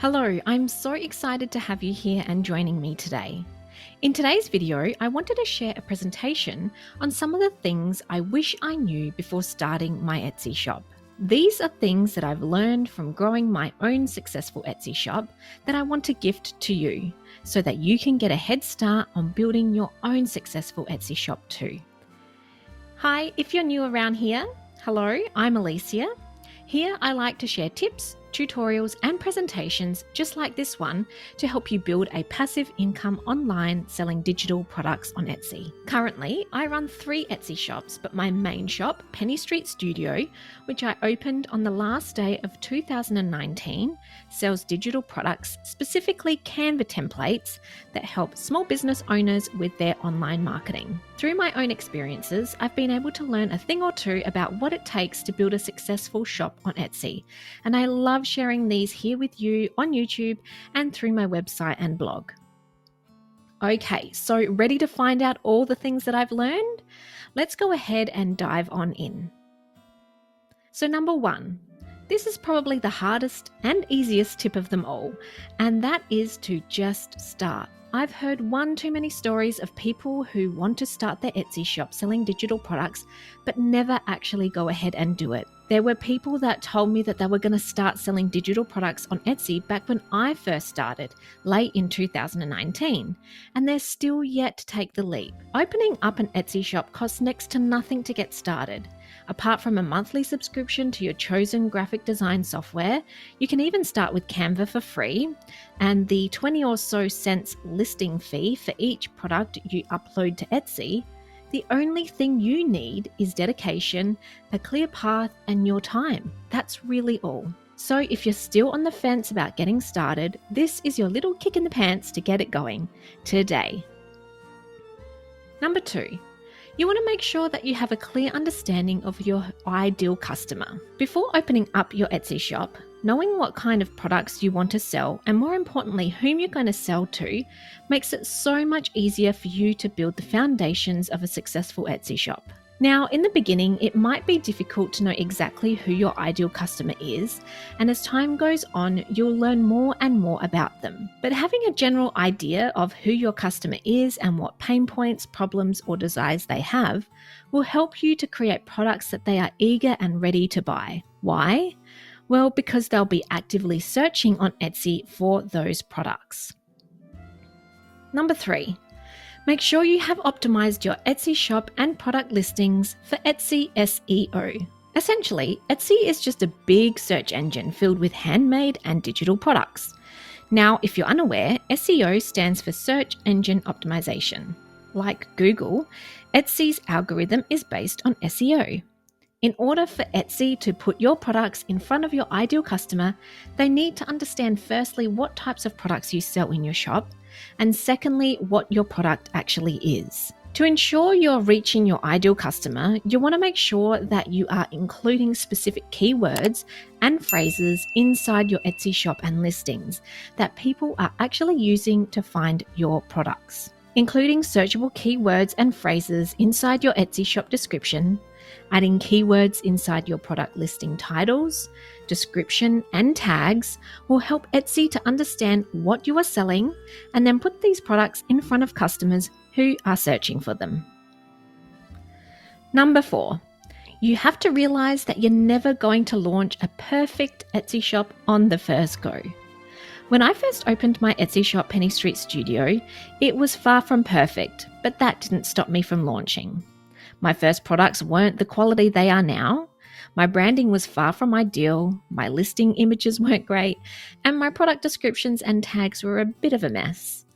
Hello, I'm so excited to have you here and joining me today. In today's video, I wanted to share a presentation on some of the things I wish I knew before starting my Etsy shop. These are things that I've learned from growing my own successful Etsy shop that I want to gift to you so that you can get a head start on building your own successful Etsy shop too. Hi, if you're new around here, hello, I'm Alicia. Here I like to share tips, tutorials and presentations just like this one to help you build a passive income online selling digital products on Etsy. Currently, I run 3 Etsy shops, but my main shop, Penny Street Studio, which I opened on the last day of 2019, sells digital products, specifically Canva templates that help small business owners with their online marketing. Through my own experiences, I've been able to learn a thing or two about what it takes to build a successful shop on Etsy, and I love sharing these here with you on YouTube and through my website and blog. Okay, so ready to find out all the things that I've learned? Let's go ahead and dive on in. So number 1, this is probably the hardest and easiest tip of them all, and that is to just start. I've heard one too many stories of people who want to start their Etsy shop selling digital products, but never actually go ahead and do it. There were people that told me that they were going to start selling digital products on Etsy back when I first started, late in 2019, and they're still yet to take the leap. Opening up an Etsy shop costs next to nothing to get started. Apart from a monthly subscription to your chosen graphic design software, you can even start with Canva for free, and the 20 or so cents listing fee for each product you upload to Etsy. The only thing you need is dedication, a clear path, and your time. That's really all. So if you're still on the fence about getting started, this is your little kick in the pants to get it going today. Number 2. You want to make sure that you have a clear understanding of your ideal customer. Before opening up your Etsy shop, knowing what kind of products you want to sell, and more importantly, whom you're going to sell to, makes it so much easier for you to build the foundations of a successful Etsy shop. Now, in the beginning, it might be difficult to know exactly who your ideal customer is, and as time goes on, you'll learn more and more about them. But having a general idea of who your customer is and what pain points, problems, or desires they have will help you to create products that they are eager and ready to buy. Why? Well, because they'll be actively searching on Etsy for those products. Number 3. Make sure you have optimized your Etsy shop and product listings for Etsy SEO. Essentially, Etsy is just a big search engine filled with handmade and digital products. Now, if you're unaware, SEO stands for Search Engine Optimization. Like Google, Etsy's algorithm is based on SEO. In order for Etsy to put your products in front of your ideal customer, they need to understand firstly what types of products you sell in your shop, and secondly, what your product actually is. To ensure you're reaching your ideal customer, you want to make sure that you are including specific keywords and phrases inside your Etsy shop and listings that people are actually using to find your products. Including searchable keywords and phrases inside your Etsy shop description, adding keywords inside your product listing titles, description, and tags will help Etsy to understand what you are selling and then put these products in front of customers who are searching for them. Number 4. You have to realize that you're never going to launch a perfect Etsy shop on the first go. When I first opened my Etsy shop, Penny Street Studio, it was far from perfect, but that didn't stop me from launching. My first products weren't the quality they are now. My branding was far from ideal, my listing images weren't great, and my product descriptions and tags were a bit of a mess.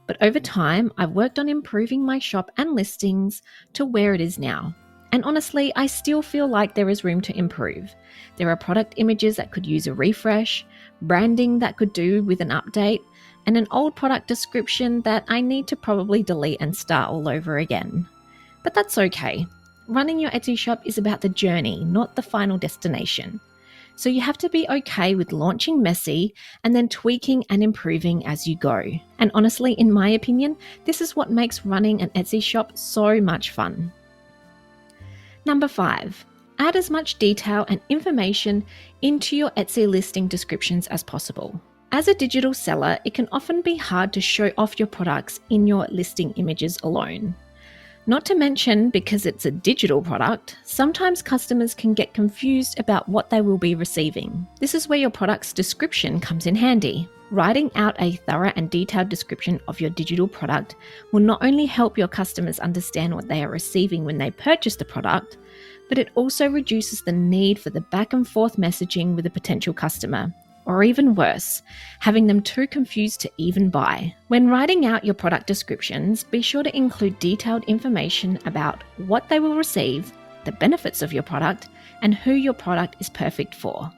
But over time, I've worked on improving my shop and listings to where it is now. And honestly, I still feel like there is room to improve. There are product images that could use a refresh, branding that could do with an update, and an old product description that I need to probably delete and start all over again. But that's okay. Running your Etsy shop is about the journey, not the final destination. So you have to be okay with launching messy and then tweaking and improving as you go. And honestly, in my opinion, this is what makes running an Etsy shop so much fun. Number 5, add as much detail and information into your Etsy listing descriptions as possible. As a digital seller, it can often be hard to show off your products in your listing images alone. Not to mention, because it's a digital product, sometimes customers can get confused about what they will be receiving. This is where your product's description comes in handy. Writing out a thorough and detailed description of your digital product will not only help your customers understand what they are receiving when they purchase the product, but it also reduces the need for the back and forth messaging with a potential customer. Or even worse, having them too confused to even buy. When writing out your product descriptions, be sure to include detailed information about what they will receive, the benefits of your product, and who your product is perfect for.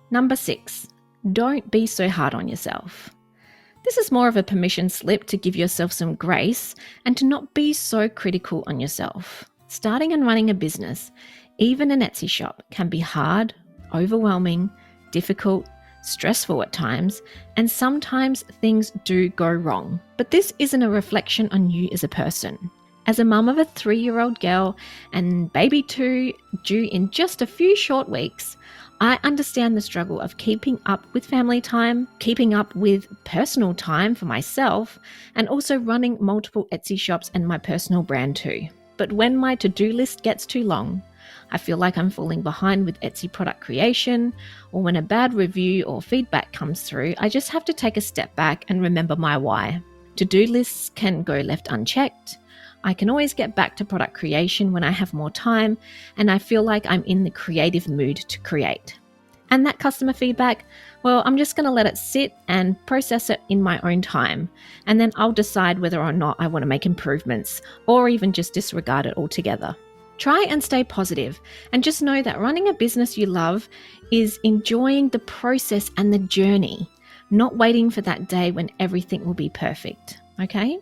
Number 6, don't be so hard on yourself. This is more of a permission slip to give yourself some grace and to not be so critical on yourself. Starting and running a business, even an Etsy shop, can be hard, overwhelming, difficult, stressful at times, and sometimes things do go wrong. But this isn't a reflection on you as a person. As a mum of a 3-year-old girl and baby 2 due in just a few short weeks, I understand the struggle of keeping up with family time, keeping up with personal time for myself, and also running multiple Etsy shops and my personal brand too. But when my to-do list gets too long, I feel like I'm falling behind with Etsy product creation, or when a bad review or feedback comes through, I just have to take a step back and remember my why. To-do lists can go left unchecked. I can always get back to product creation when I have more time and I feel like I'm in the creative mood to create. And that customer feedback, well, I'm just going to let it sit and process it in my own time. And then I'll decide whether or not I want to make improvements or even just disregard it altogether. Try and stay positive and just know that running a business you love is enjoying the process and the journey, not waiting for that day when everything will be perfect, okay?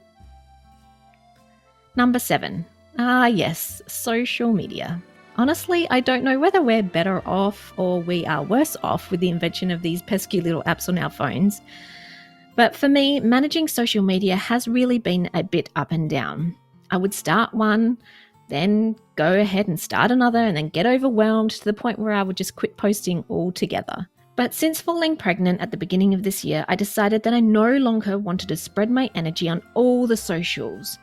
Number 7. Yes, social media. Honestly, I don't know whether we're better off or we are worse off with the invention of these pesky little apps on our phones. But for me, managing social media has really been a bit up and down. I would start one, then go ahead and start another, and then get overwhelmed to the point where I would just quit posting altogether. But since falling pregnant at the beginning of this year, I decided that I no longer wanted to spread my energy on all the socials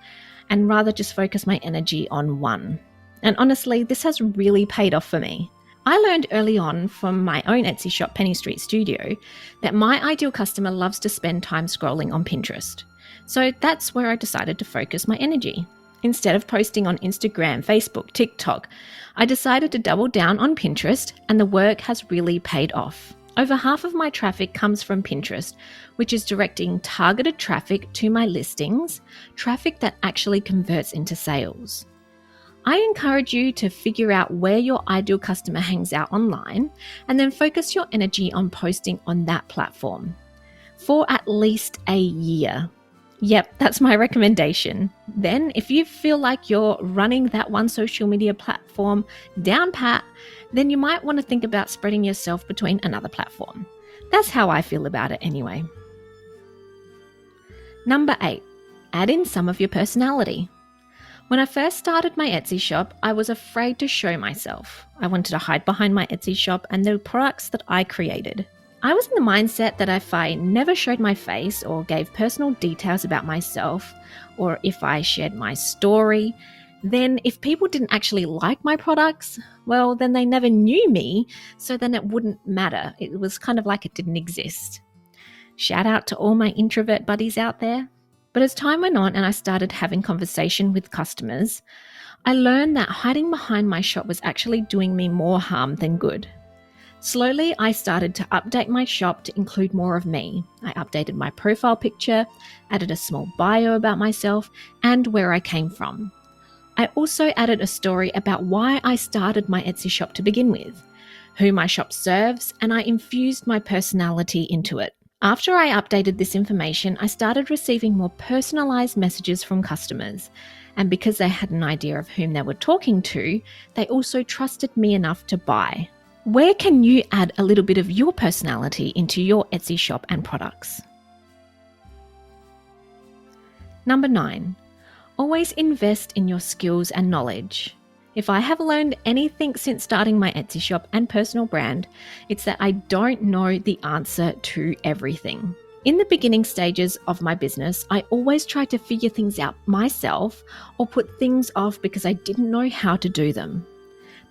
and rather just focus my energy on one. And honestly, this has really paid off for me. I learned early on from my own Etsy shop, Penny Street Studio, that my ideal customer loves to spend time scrolling on Pinterest. So that's where I decided to focus my energy. Instead of posting on Instagram, Facebook, TikTok, I decided to double down on Pinterest, and the work has really paid off. Over half of my traffic comes from Pinterest, which is directing targeted traffic to my listings, traffic that actually converts into sales. I encourage you to figure out where your ideal customer hangs out online and then focus your energy on posting on that platform for at least a year. Yep, that's my recommendation. Then, if you feel like you're running that one social media platform down pat, then you might want to think about spreading yourself between another platform. That's how I feel about it anyway. Number 8, add in some of your personality. When I first started my Etsy shop, I was afraid to show myself. I wanted to hide behind my Etsy shop and the products that I created. I was in the mindset that if I never showed my face or gave personal details about myself, or if I shared my story, then if people didn't actually like my products, well, then they never knew me, so then it wouldn't matter. It was kind of like it didn't exist. Shout out to all my introvert buddies out there. But as time went on and I started having conversation with customers, I learned that hiding behind my shop was actually doing me more harm than good. Slowly, I started to update my shop to include more of me. I updated my profile picture, added a small bio about myself and where I came from. I also added a story about why I started my Etsy shop to begin with, who my shop serves, and I infused my personality into it. After I updated this information, I started receiving more personalized messages from customers. And because they had an idea of whom they were talking to, they also trusted me enough to buy. Where can you add a little bit of your personality into your Etsy shop and products? Number 9, always invest in your skills and knowledge. If I have learned anything since starting my Etsy shop and personal brand, it's that I don't know the answer to everything. In the beginning stages of my business, I always tried to figure things out myself or put things off because I didn't know how to do them.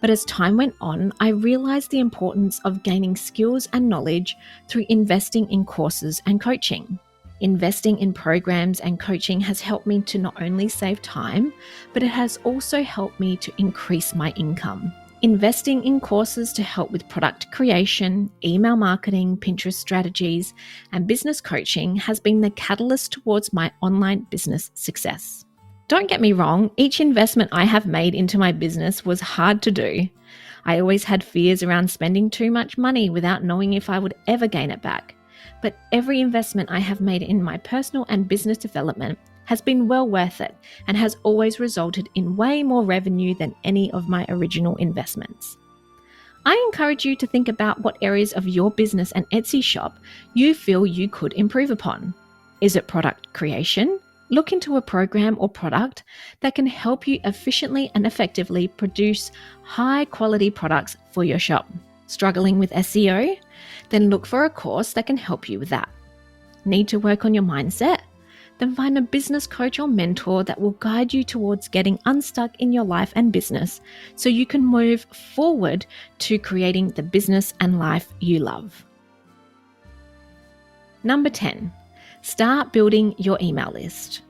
But as time went on, I realized the importance of gaining skills and knowledge through investing in courses and coaching. Investing in programs and coaching has helped me to not only save time, but it has also helped me to increase my income. Investing in courses to help with product creation, email marketing, Pinterest strategies, and business coaching has been the catalyst towards my online business success. Don't get me wrong, each investment I have made into my business was hard to do. I always had fears around spending too much money without knowing if I would ever gain it back. But every investment I have made in my personal and business development has been well worth it and has always resulted in way more revenue than any of my original investments. I encourage you to think about what areas of your business and Etsy shop you feel you could improve upon. Is it product creation? Look into a program or product that can help you efficiently and effectively produce high-quality products for your shop. Struggling with SEO? Then look for a course that can help you with that. Need to work on your mindset? Then find a business coach or mentor that will guide you towards getting unstuck in your life and business so you can move forward to creating the business and life you love. Number 10, start building your email list.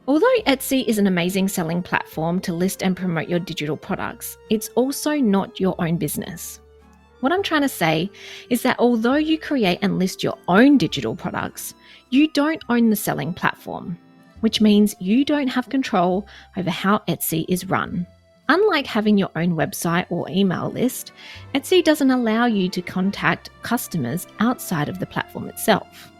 Although Etsy is an amazing selling platform to list and promote your digital products, it's also not your own business. What I'm trying to say is that although you create and list your own digital products, you don't own the selling platform, which means you don't have control over how Etsy is run. Unlike having your own website or email list, Etsy doesn't allow you to contact customers outside of the platform itself.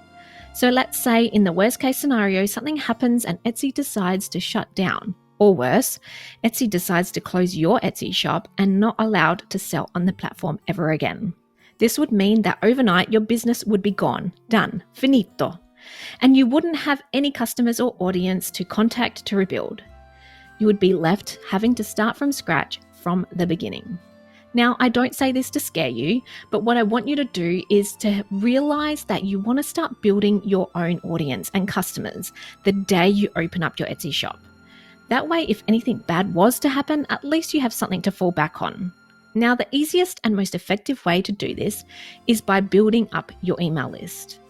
So let's say in the worst case scenario, something happens and Etsy decides to shut down. Or worse, Etsy decides to close your Etsy shop and not allowed to sell on the platform ever again. This would mean that overnight your business would be gone, done, finito, and you wouldn't have any customers or audience to contact to rebuild. You would be left having to start from scratch from the beginning. Now, I don't say this to scare you, but what I want you to do is to realize that you want to start building your own audience and customers the day you open up your Etsy shop. That way, if anything bad was to happen, at least you have something to fall back on. Now, the easiest and most effective way to do this is by building up your email list.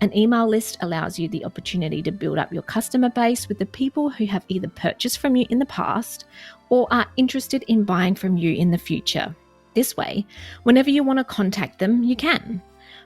An email list allows you the opportunity to build up your customer base with the people who have either purchased from you in the past or are interested in buying from you in the future. This way, whenever you want to contact them, you can.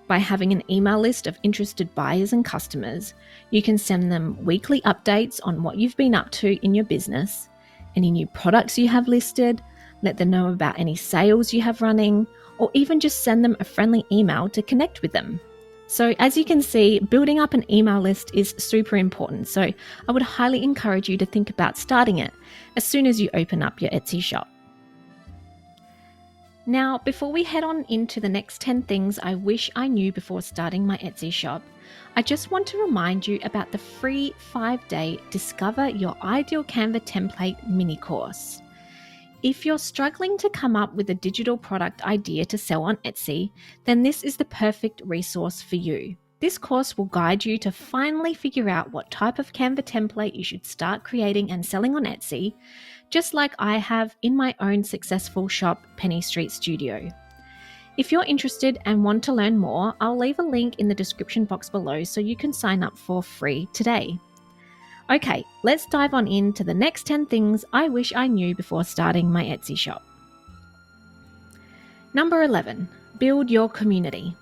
By having an email list of interested buyers and customers, you can send them weekly updates on what you've been up to in your business, any new products you have listed, let them know about any sales you have running, or even just send them a friendly email to connect with them. So as you can see, building up an email list is super important. So I would highly encourage you to think about starting it as soon as you open up your Etsy shop. Now, before we head on into the next 10 things I wish I knew before starting my Etsy shop, I just want to remind you about the free 5-day Discover Your Ideal Canva Template mini course. If you're struggling to come up with a digital product idea to sell on Etsy, then this is the perfect resource for you. This course will guide you to finally figure out what type of Canva template you should start creating and selling on Etsy, just like I have in my own successful shop, Penny Street Studio. If you're interested and want to learn more, I'll leave a link in the description box below so you can sign up for free today. Okay, let's dive on into the next 10 things I wish I knew before starting my Etsy shop. Number 11, build your community.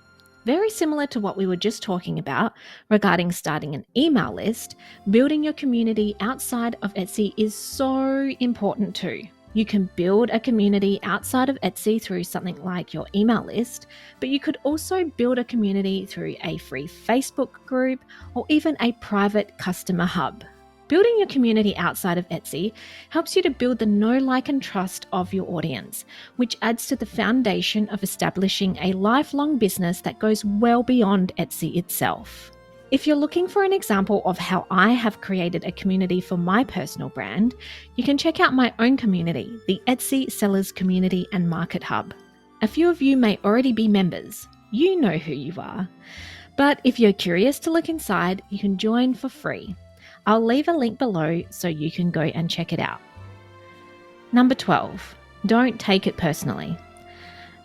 Very similar to what we were just talking about regarding starting an email list, building your community outside of Etsy is so important too. You can build a community outside of Etsy through something like your email list, but you could also build a community through a free Facebook group or even a private customer hub. Building your community outside of Etsy helps you to build the know, like, and trust of your audience, which adds to the foundation of establishing a lifelong business that goes well beyond Etsy itself. If you're looking for an example of how I have created a community for my personal brand, you can check out my own community, the Etsy Sellers Community and Market Hub. A few of you may already be members. You know who you are. But if you're curious to look inside, you can join for free. I'll leave a link below so you can go and check it out. Number 12, don't take it personally.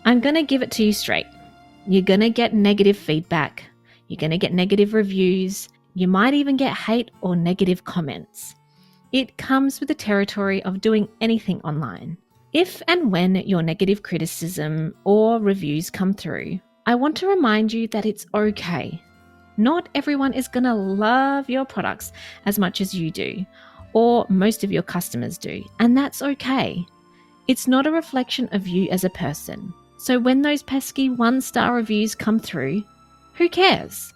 I'm going to give it to you straight. You're going to get negative feedback. You're going to get negative reviews. You might even get hate or negative comments. It comes with the territory of doing anything online. If and when your negative criticism or reviews come through, I want to remind you that it's okay. Not everyone is going to love your products as much as you do, or most of your customers do, and that's okay. It's not a reflection of you as a person. So when those pesky 1-star reviews come through, who cares?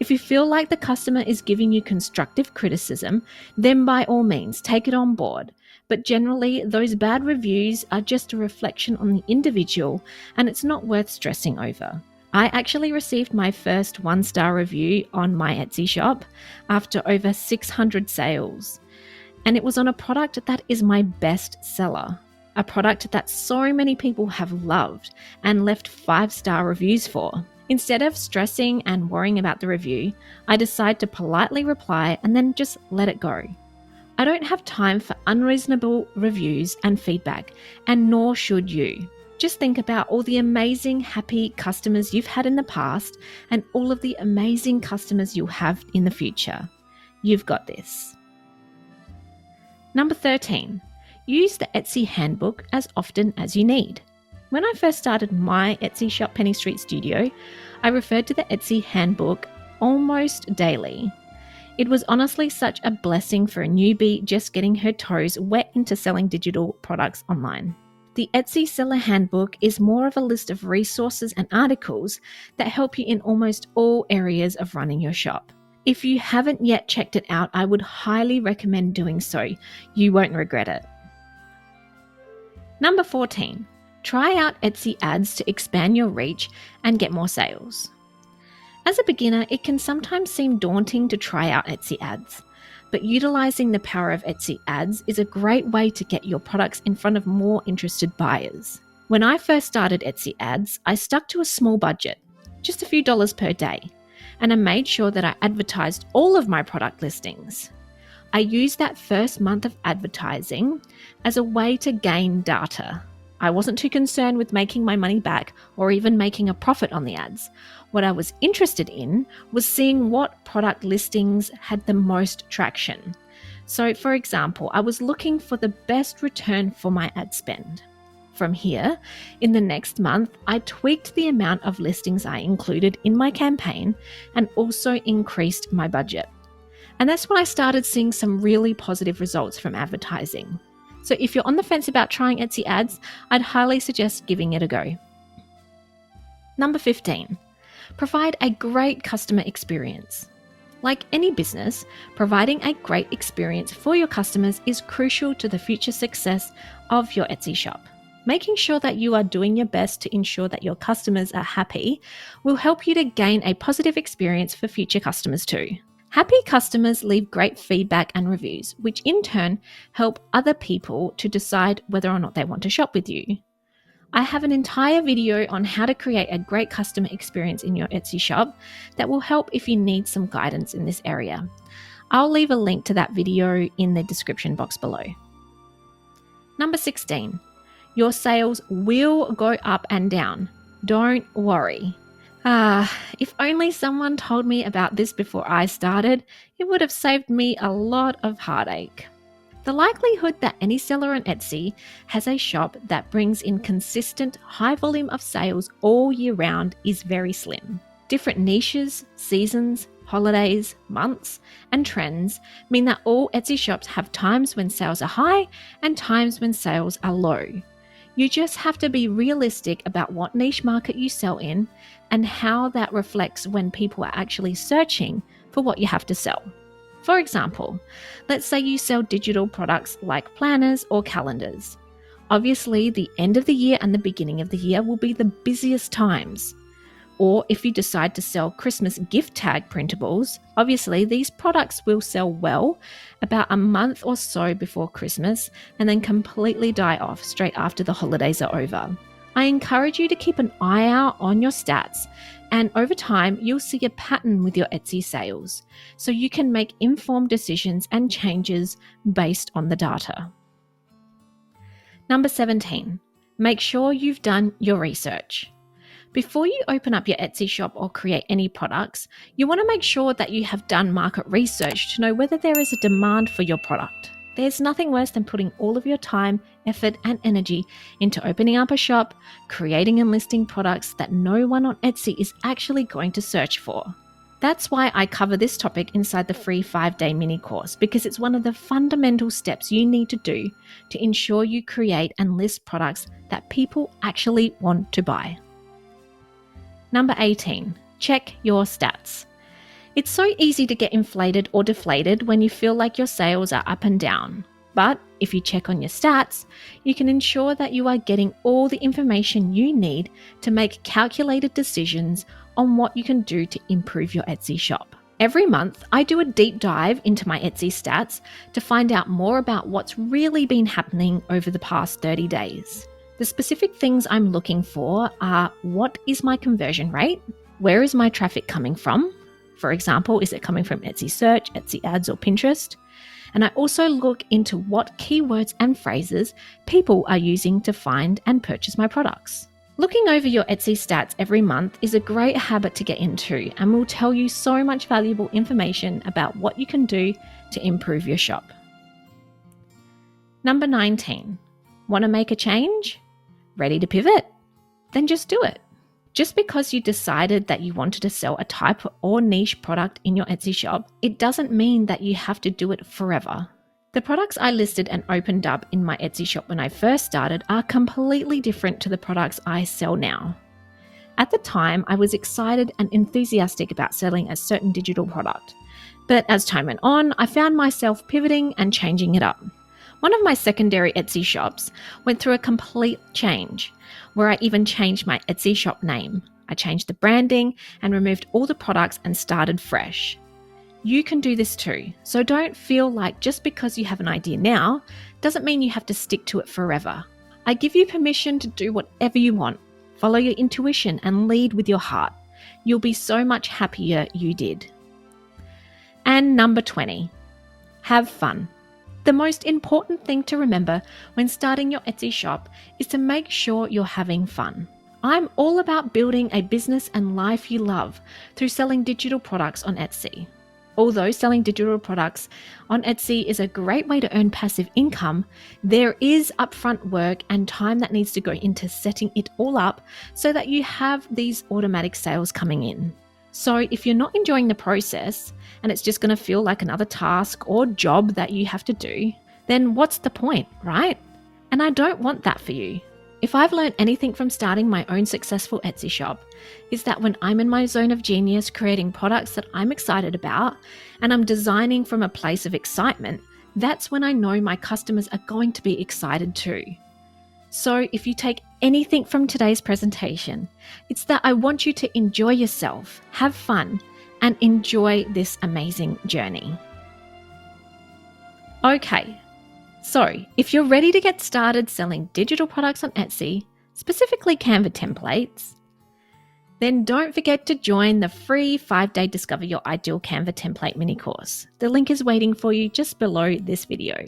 If you feel like the customer is giving you constructive criticism, then by all means, take it on board. But generally, those bad reviews are just a reflection on the individual, and it's not worth stressing over. I actually received my first 1-star review on my Etsy shop after over 600 sales. And it was on a product that is my best seller, a product that so many people have loved and left 5-star reviews for. Instead of stressing and worrying about the review, I decide to politely reply and then just let it go. I don't have time for unreasonable reviews and feedback, and nor should you. Just think about all the amazing, happy customers you've had in the past and all of the amazing customers you'll have in the future. You've got this. Number 13, use the Etsy Handbook as often as you need. When I first started my Etsy shop, Penny Street Studio, I referred to the Etsy Handbook almost daily. It was honestly such a blessing for a newbie just getting her toes wet into selling digital products online. The Etsy Seller Handbook is more of a list of resources and articles that help you in almost all areas of running your shop. If you haven't yet checked it out, I would highly recommend doing so. You won't regret it. Number 14, try out Etsy ads to expand your reach and get more sales. As a beginner, it can sometimes seem daunting to try out Etsy ads, but utilizing the power of Etsy ads is a great way to get your products in front of more interested buyers. When I first started Etsy ads, I stuck to a small budget, just a few dollars per day, and I made sure that I advertised all of my product listings. I used that first month of advertising as a way to gain data. I wasn't too concerned with making my money back or even making a profit on the ads. What I was interested in was seeing what product listings had the most traction. So, for example, I was looking for the best return for my ad spend. From here, in the next month, I tweaked the amount of listings I included in my campaign and also increased my budget. And that's when I started seeing some really positive results from advertising. So if you're on the fence about trying Etsy ads, I'd highly suggest giving it a go. Number 15, provide a great customer experience. Like any business, providing a great experience for your customers is crucial to the future success of your Etsy shop. Making sure that you are doing your best to ensure that your customers are happy will help you to gain a positive experience for future customers too. Happy customers leave great feedback and reviews, which in turn help other people to decide whether or not they want to shop with you. I have an entire video on how to create a great customer experience in your Etsy shop that will help if you need some guidance in this area. I'll leave a link to that video in the description box below. Number 16, your sales will go up and down. Don't worry. If only someone told me about this before I started, it would have saved me a lot of heartache. The likelihood that any seller on Etsy has a shop that brings in consistent high volume of sales all year round is very slim. Different niches, seasons, holidays, months, and trends mean that all Etsy shops have times when sales are high and times when sales are low. You just have to be realistic about what niche market you sell in and how that reflects when people are actually searching for what you have to sell. For example, let's say you sell digital products like planners or calendars. Obviously, the end of the year and the beginning of the year will be the busiest times. Or if you decide to sell Christmas gift tag printables, obviously these products will sell well about a month or so before Christmas and then completely die off straight after the holidays are over. I encourage you to keep an eye out on your stats, and over time you'll see a pattern with your Etsy sales, so you can make informed decisions and changes based on the data. Number 17, make sure you've done your research. Before you open up your Etsy shop or create any products, you want to make sure that you have done market research to know whether there is a demand for your product. There's nothing worse than putting all of your time, effort, and energy into opening up a shop, creating and listing products that no one on Etsy is actually going to search for. That's why I cover this topic inside the free 5-day mini course, because it's one of the fundamental steps you need to do to ensure you create and list products that people actually want to buy. Number 18, check your stats. It's so easy to get inflated or deflated when you feel like your sales are up and down. But if you check on your stats, you can ensure that you are getting all the information you need to make calculated decisions on what you can do to improve your Etsy shop. Every month, I do a deep dive into my Etsy stats to find out more about what's really been happening over the past 30 days. The specific things I'm looking for are: what is my conversion rate? Where is my traffic coming from? For example, is it coming from Etsy search, Etsy ads, or Pinterest? And I also look into what keywords and phrases people are using to find and purchase my products. Looking over your Etsy stats every month is a great habit to get into and will tell you so much valuable information about what you can do to improve your shop. Number 19, want to make a change? Ready to pivot? Then just do it. Just because you decided that you wanted to sell a type or niche product in your Etsy shop, it doesn't mean that you have to do it forever. The products I listed and opened up in my Etsy shop when I first started are completely different to the products I sell now. At the time, I was excited and enthusiastic about selling a certain digital product. But as time went on, I found myself pivoting and changing it up. One of my secondary Etsy shops went through a complete change, where I even changed my Etsy shop name. I changed the branding and removed all the products and started fresh. You can do this too, so don't feel like just because you have an idea now doesn't mean you have to stick to it forever. I give you permission to do whatever you want. Follow your intuition and lead with your heart. You'll be so much happier you did. And number 20, have fun. The most important thing to remember when starting your Etsy shop is to make sure you're having fun. I'm all about building a business and life you love through selling digital products on Etsy. Although selling digital products on Etsy is a great way to earn passive income, there is upfront work and time that needs to go into setting it all up so that you have these automatic sales coming in. So if you're not enjoying the process and it's just going to feel like another task or job that you have to do, then what's the point, right? And I don't want that for you. If I've learned anything from starting my own successful Etsy shop, is that when I'm in my zone of genius creating products that I'm excited about and I'm designing from a place of excitement, that's when I know my customers are going to be excited too. So if you take anything from today's presentation, it's that I want you to enjoy yourself, have fun, and enjoy this amazing journey. Okay, so if you're ready to get started selling digital products on Etsy, specifically Canva templates, then don't forget to join the free 5-day Discover Your Ideal Canva Template mini course. The link is waiting for you just below this video.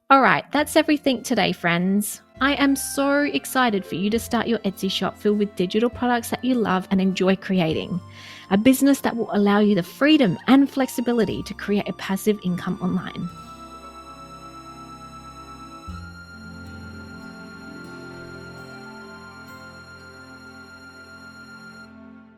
All right, that's everything today, friends. I am so excited for you to start your Etsy shop filled with digital products that you love and enjoy creating. A business that will allow you the freedom and flexibility to create a passive income online.